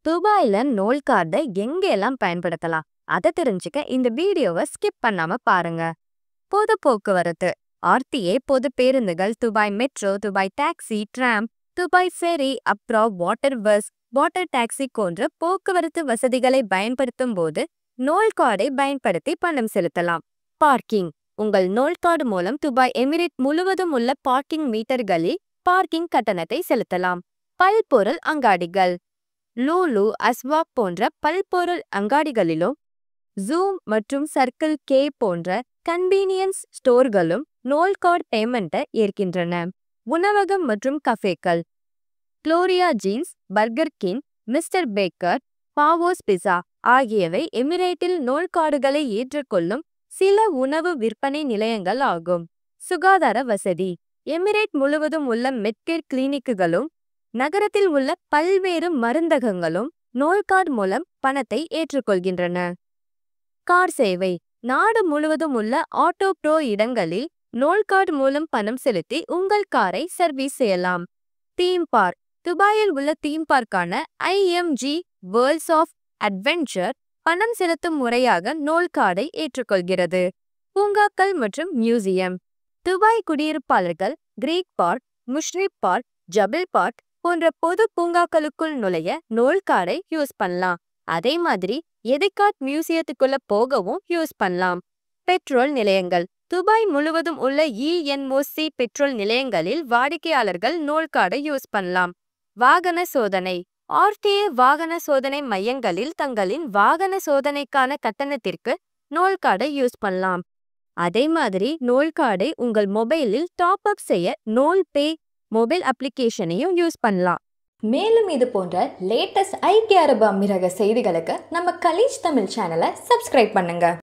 துபாயில நோல் கார்டை எங்கெல்லாம் பயன்படுத்தலாம் அதை தெரிஞ்சுக்க இந்த வீடியோவை ஸ்கிப் பண்ணாம பாருங்க. பொது போக்குவரத்து ஆர்டிஏ பொது பேருந்துகள், Dubai metro, Dubai taxi, tram, Dubai ferry, அப்புறம் வாட்டர் பஸ், வாட்டர் டாக்ஸி போன்ற போக்குவரத்து வசதிகளை பயன்படுத்தும் போது நோல் கார்டை பயன்படுத்தி பணம் செலுத்தலாம். பார்க்கிங் உங்கள் நோல் கார்டு மூலம் துபாய் எமிரேட் முழுவதும் உள்ள பார்க்கிங் மீட்டர்களில் பார்க்கிங் கட்டணத்தை செலுத்தலாம். பல்பொருள் அங்காடிகள் லூலு, அஸ்வாக் போன்ற பல்பொருள் அங்காடிகளிலும் ஜூம் மற்றும் சர்க்கிள் கே போன்ற கன்வீனியன்ஸ் ஸ்டோர்களும் நோல் கார்டு பேமெண்ட்டை ஏற்கின்றன. உணவகம் மற்றும் கஃபேக்கள் Gloria Jean's, Burger King, Mister Baker, பாவோஸ் பிஸா ஆகியவை எமிரேட்டில் நோல் கார்டுகளை ஏற்றுக்கொள்ளும் சில உணவு விற்பனை நிலையங்கள் ஆகும். சுகாதார வசதி எமிரேட் முழுவதும் உள்ள மெட்கேர் கிளினிக்குகளும் நகரத்தில் உள்ள பல்வேறு மருந்தகங்களும் நோல் கார்டு மூலம் பணத்தை ஏற்றுக்கொள்கின்றன. கார் சேவை நாடு முழுவதும் உள்ள ஆட்டோ ப்ரோ இடங்களில் நோல் கார்டு மூலம் பணம் செலுத்தி உங்கள் காரை சர்வீஸ் செய்யலாம். தீம் பார்க் துபாயில் உள்ள தீம் பார்க்கான IMG வேர்ல்ட்ஸ் ஆஃப் அட்வென்ச்சர் பணம் செலுத்தும் முறையாக நோல் கார்டை ஏற்றுக்கொள்கிறது. பூங்காக்கள் மற்றும் மியூசியம் துபாய் குடியிருப்பாளர்கள் Creek Park, Mushrif Park, Zabeel Park போன்ற பொது பூங்காக்களுக்குள் நுழைய நோல் கார்டை யூஸ் பண்ணலாம். அதே மாதிரி எதிகாட் மியூசியத்துக்குள்ள போகவும் யூஸ் பண்ணலாம். பெட்ரோல் நிலையங்கள் துபாய் முழுவதும் உள்ள ENOC பெட்ரோல் நிலையங்களில் வாடிக்கையாளர்கள் நோல் கார்டை யூஸ் பண்ணலாம். வாகன சோதனை RTA வாகன சோதனை மையங்களில் தங்களின் வாகன சோதனைக்கான கட்டணத்திற்கு நோல் கார்டை யூஸ் பண்ணலாம். அதே மாதிரி நோல் கார்டை உங்கள் மொபைலில் டாப் அப் செய்ய நோல் பே மொபைல் அப்ளிகேஷனையும் யூஸ் பண்ணலாம். மேலும் இது போன்ற லேட்டஸ்ட் ஐக்கிய அரபு அமீரக செய்திகளுக்கு நம்ம கலீஜ் தமிழ் சேனலை சப்ஸ்கிரைப் பண்ணுங்க.